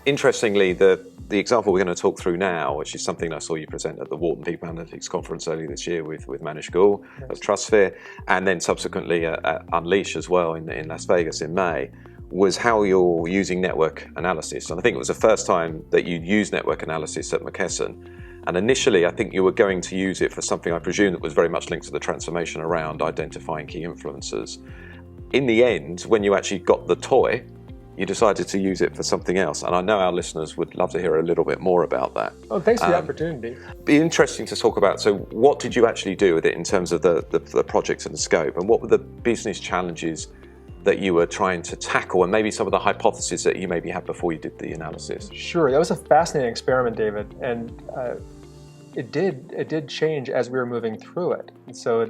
interestingly, the example we're going to talk through now, which is something I saw you present at the Wharton People Analytics Conference earlier this year with Manish Goul at TrustSphere, and then subsequently at Unleash as well in Las Vegas in May, was how you're using network analysis. And I think it was the first time that you'd used network analysis at McKesson. And initially, I think you were going to use it for something I presume that was very much linked to the transformation around identifying key influencers. In the end, when you actually got the toy, you decided to use it for something else. And I know our listeners would love to hear a little bit more about that. Oh, thanks for the opportunity. Be interesting to talk about. So what did you actually do with it in terms of the projects and the scope? And what were the business challenges that you were trying to tackle, and maybe some of the hypotheses that you maybe had before you did the analysis? Sure, that was a fascinating experiment, David, and it did change as we were moving through it. And so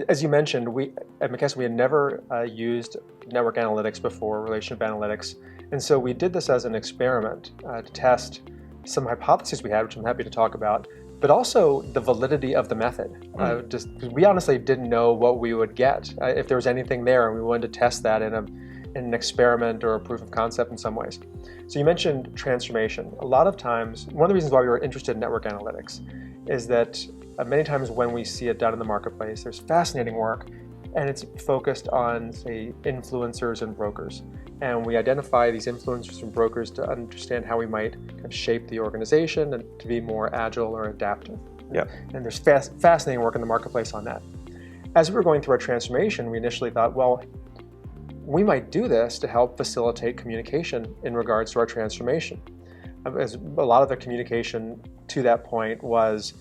as you mentioned, we at McKesson we had never used network analytics before, relationship analytics, and so we did this as an experiment to test some hypotheses we had, which I'm happy to talk about, but also the validity of the method. Just we honestly didn't know what we would get if there was anything there, and we wanted to test that in an experiment or a proof of concept in some ways. So you mentioned transformation. A lot of times, one of the reasons why we were interested in network analytics is that many times when we see it done in the marketplace, there's fascinating work, and it's focused on, say, influencers and brokers. And we identify these influencers and brokers to understand how we might kind of shape the organization and to be more agile or adaptive. Yeah. And there's fascinating work in the marketplace on that. As we were going through our transformation, we initially thought, well, we might do this to help facilitate communication in regards to our transformation. As a lot of the communication to that point was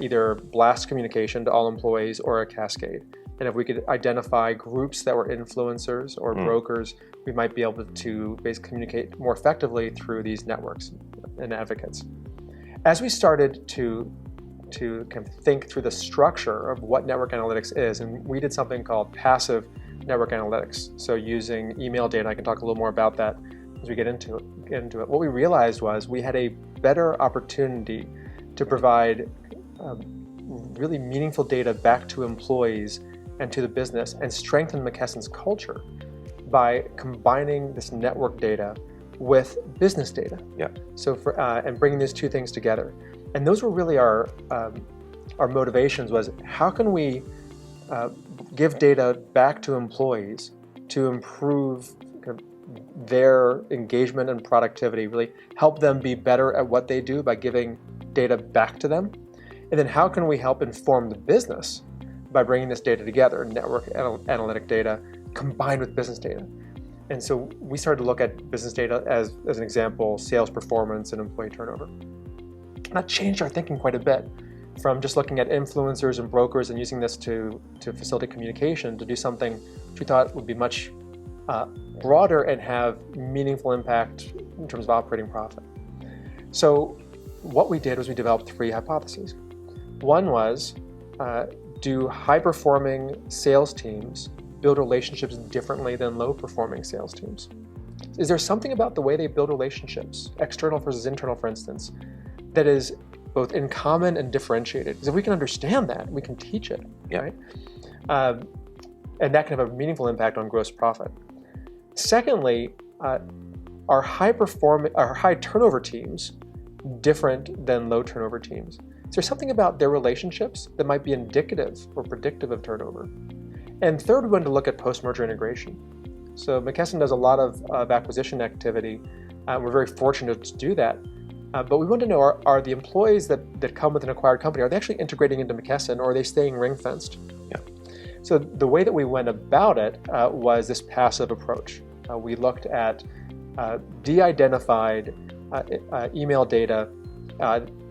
either blast communication to all employees or a cascade. And if we could identify groups that were influencers or brokers, we might be able to basically communicate more effectively through these networks and advocates. As we started to kind of think through the structure of what network analytics is, and we did something called passive network analytics. So using email data, I can talk a little more about that as we get into it. What we realized was we had a better opportunity to provide really meaningful data back to employees and to the business and strengthen McKesson's culture by combining this network data with business data. Yeah. So and bringing these two things together. And those were really our motivations was how can we give data back to employees to improve kind of their engagement and productivity, really help them be better at what they do by giving data back to them. And then how can we help inform the business by bringing this data together, network analytic data combined with business data. And so we started to look at business data as an example, sales performance and employee turnover. And that changed our thinking quite a bit from just looking at influencers and brokers and using this to facilitate communication to do something which we thought would be much broader and have meaningful impact in terms of operating profit. So what we did was we developed 3 hypotheses. One was, do high-performing sales teams build relationships differently than low-performing sales teams? Is there something about the way they build relationships, external versus internal, for instance, that is both in common and differentiated? Because if we can understand that, we can teach it, right? And that can have a meaningful impact on gross profit. Secondly, are high turnover teams different than low turnover teams? Is there something about their relationships that might be indicative or predictive of turnover? And third, we wanted to look at post-merger integration. So McKesson does a lot of acquisition activity. We're very fortunate to do that. But we want to know, are the employees that come with an acquired company, are they actually integrating into McKesson, or are they staying ring-fenced? Yeah. So the way that we went about it was this passive approach. We looked at de-identified email data.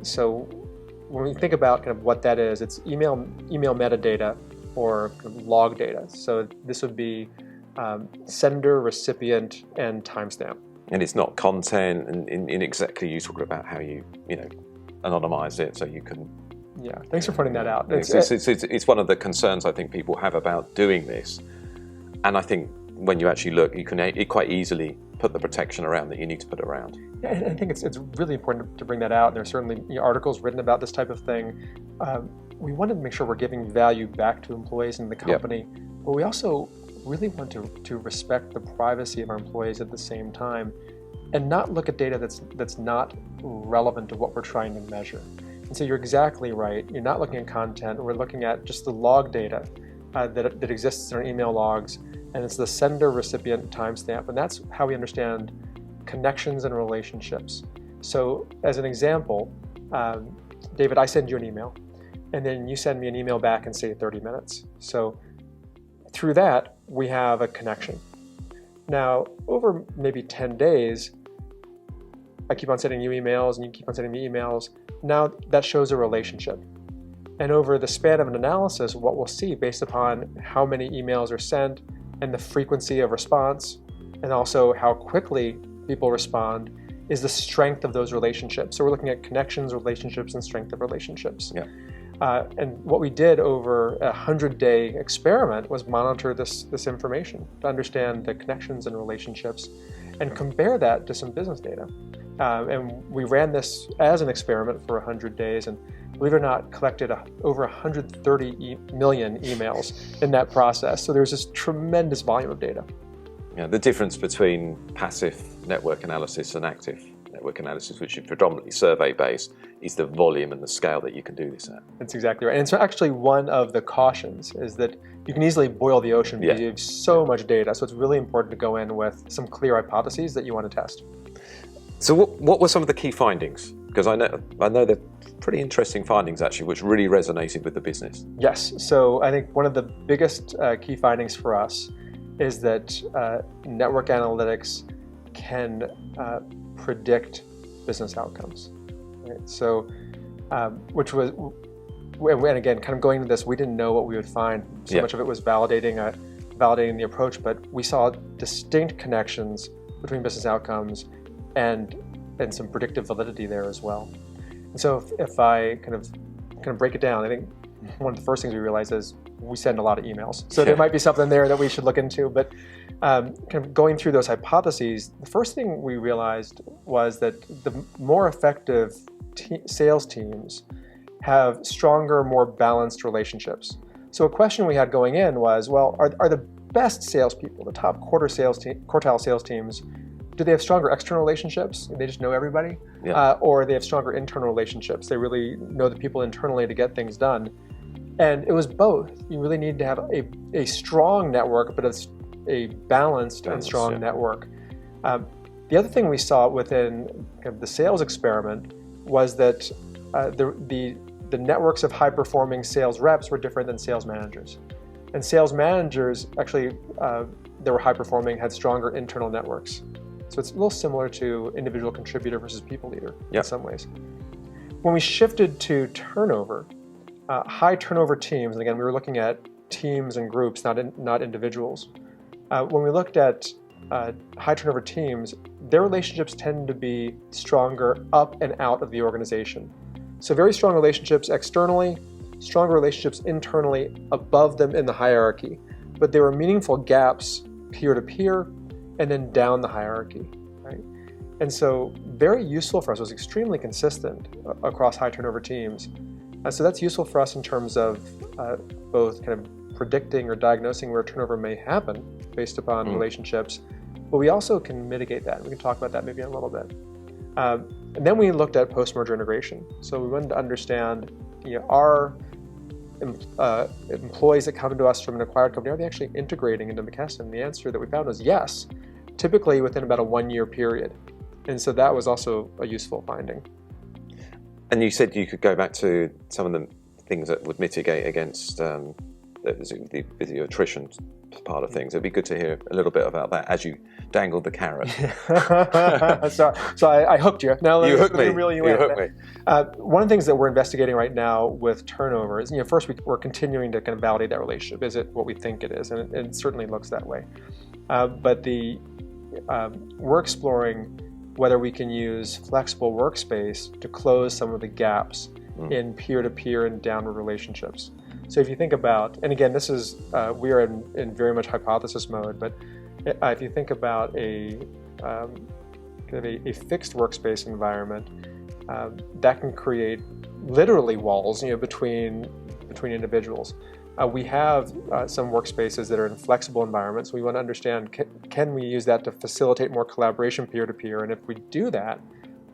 So when we think about kind of what that is, it's email metadata or kind of log data. So this would be sender, recipient, and timestamp. And it's not content, and in exactly you talking about how you anonymize it so you can. Yeah, thanks for pointing that out. It's one of the concerns I think people have about doing this, and I think when you actually look, you can quite easily put the protection around that you need to put around. Yeah, I think it's really important to bring that out. There's certainly articles written about this type of thing. We want to make sure we're giving value back to employees in the company, but we also really want to respect the privacy of our employees at the same time. and not look at data that's not relevant to what we're trying to measure. And so you're exactly right. You're not looking at content. We're looking at just the log data that exists in our email logs, and it's the sender-recipient timestamp. And that's how we understand connections and relationships. So as an example, David, I send you an email, and then you send me an email back in, say, 30 minutes. So through that, we have a connection. Now, over maybe 10 days, I keep on sending you emails, and you keep on sending me emails. Now that shows a relationship. And over the span of an analysis, what we'll see based upon how many emails are sent and the frequency of response, and also how quickly people respond, is the strength of those relationships. So we're looking at connections, relationships, and strength of relationships. Yeah. And what we did over a 100-day experiment was monitor this information to understand the connections and relationships and compare that to some business data. And we ran this as an experiment for 100 days, and believe it or not, collected over 130 million emails in that process. So there's this tremendous volume of data. Yeah, the difference between passive network analysis and active network analysis, which is predominantly survey-based, is the volume and the scale that you can do this at. That's exactly right. And so actually one of the cautions is that you can easily boil the ocean because you have so much data. So it's really important to go in with some clear hypotheses that you want to test. So what were some of the key findings? Because I know they're pretty interesting findings actually, which really resonated with the business. Yes. So I think one of the biggest key findings for us is that network analytics can predict business outcomes. Right? So, which was, and again, kind of going into this, we didn't know what we would find. So much of it was validating the approach, but we saw distinct connections between business outcomes and some predictive validity there as well. And so if I kind of break it down, I think one of the first things we realized is we send a lot of emails. So there might be something there that we should look into. But kind of going through those hypotheses, the first thing we realized was that the more effective sales teams have stronger, more balanced relationships. So a question we had going in was, well, are the best salespeople, the top quartile sales teams, do they have stronger external relationships? They just know everybody? Or they have stronger internal relationships? They really know the people internally to get things done. And it was both. You really need to have a strong network, but a balanced and strong network. The other thing we saw within kind of the sales experiment was that the networks of high-performing sales reps were different than sales managers. And sales managers actually, that were high-performing, had stronger internal networks. So it's a little similar to individual contributor versus people leader in some ways. When we shifted to turnover, high turnover teams, and again, we were looking at teams and groups, not individuals. When we looked at high turnover teams, their relationships tend to be stronger up and out of the organization. So very strong relationships externally, stronger relationships internally above them in the hierarchy. But there were meaningful gaps peer-to-peer and then down the hierarchy, right? And so very useful for us, was extremely consistent across high turnover teams. So that's useful for us in terms of both kind of predicting or diagnosing where turnover may happen based upon relationships, but we also can mitigate that. We can talk about that maybe in a little bit. And then we looked at post-merger integration. So we wanted to understand, are employees that come to us from an acquired company, are they actually integrating into McKesson? And the answer that we found was yes, typically within about a 1-year period. And so that was also a useful finding. And you said you could go back to some of the things that would mitigate against the attrition part of things. It'd be good to hear a little bit about that as you dangled the carrot. so I hooked you. Now you hooked me. You hooked me. One of the things that we're investigating right now with turnover is, first we're continuing to kind of validate that relationship. Is it what we think it is? And it certainly looks that way. But we're exploring whether we can use flexible workspace to close some of the gaps in peer-to-peer and downward relationships. So if you think about, and again, this is, we are in very much hypothesis mode, but if you think about a fixed workspace environment, that can create literally walls, between individuals. We have some workspaces that are in flexible environments. We want to understand, can we use that to facilitate more collaboration peer-to-peer? And if we do that,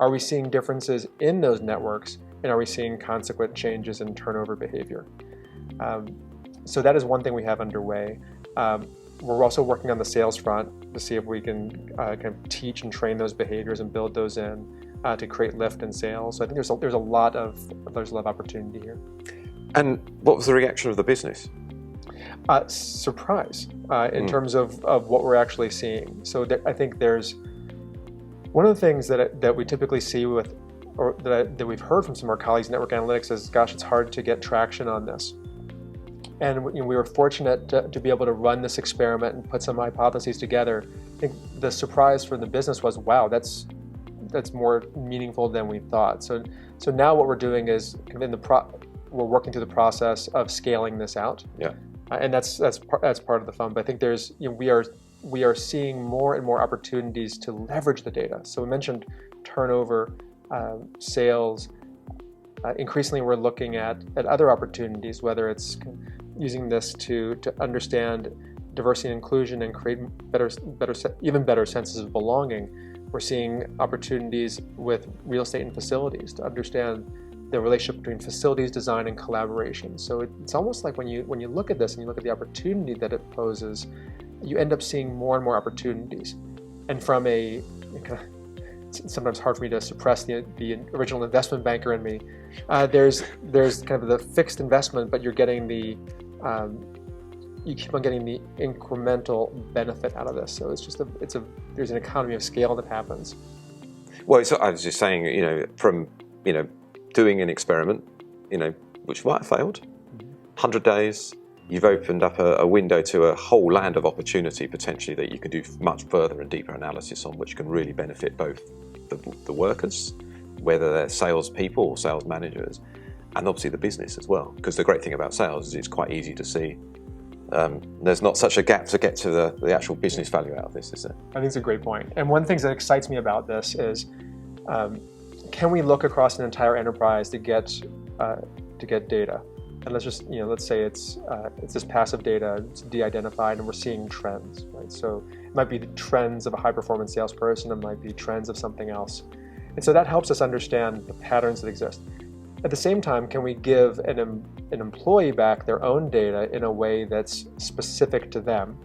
are we seeing differences in those networks? And are we seeing consequent changes in turnover behavior? So that is one thing we have underway. We're also working on the sales front to see if we can kind of teach and train those behaviors and build those in to create lift in sales. So I think there's a lot of opportunity here. And what was the reaction of the business? Surprise in terms of what we're actually seeing. So I think there's one of the things that we typically see with, or that we've heard from some of our colleagues in network analytics is, gosh, it's hard to get traction on this. And we were fortunate to be able to run this experiment and put some hypotheses together. I think the surprise for the business was, wow, that's more meaningful than we thought. So now what we're doing is we're working through the process of scaling this out. Yeah. And that's part of the fun. But I think there's we are seeing more and more opportunities to leverage the data. So we mentioned turnover, sales. Increasingly, we're looking at other opportunities, whether it's using this to understand diversity and inclusion and create even better senses of belonging. We're seeing opportunities with real estate and facilities to understand the relationship between facilities design and collaboration. So it's almost like when you look at this and you look at the opportunity that it poses, you end up seeing more and more opportunities. And from it's sometimes hard for me to suppress the original investment banker in me. There's kind of the fixed investment, but you're getting you keep on getting the incremental benefit out of this. So there's an economy of scale that happens. Well, I was just saying, from doing an experiment, which might have failed, 100 days, you've opened up a window to a whole land of opportunity potentially that you can do much further and deeper analysis on, which can really benefit both the workers, whether they're salespeople or sales managers, and obviously the business as well. Because the great thing about sales is it's quite easy to see. There's not such a gap to get to the actual business value out of this, is there? I think it's a great point. And one of the things that excites me about this is, can we look across an entire enterprise to get data? And let's say it's this passive data, it's de-identified, and we're seeing trends, right? So it might be the trends of a high-performance salesperson, it might be trends of something else. And so that helps us understand the patterns that exist. At the same time, can we give an employee back their own data in a way that's specific to them?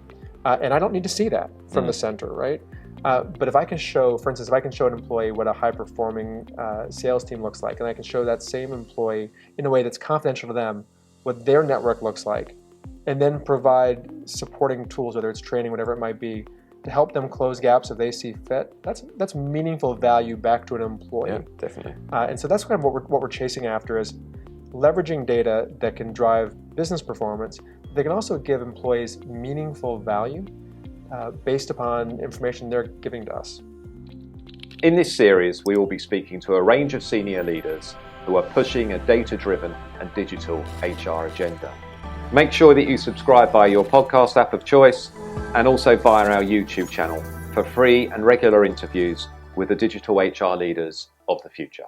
And I don't need to see that from the center, right? But if I can show, for instance, an employee what a high-performing sales team looks like, and I can show that same employee in a way that's confidential to them what their network looks like, and then provide supporting tools, whether it's training, whatever it might be, to help them close gaps if they see fit, that's meaningful value back to an employee. Yeah, definitely. And so that's kind of what we're chasing after, is leveraging data that can drive business performance. They can also give employees meaningful value based upon information they're giving to us. In this series, we will be speaking to a range of senior leaders who are pushing a data-driven and digital HR agenda. Make sure that you subscribe via your podcast app of choice and also via our YouTube channel for free and regular interviews with the digital HR leaders of the future.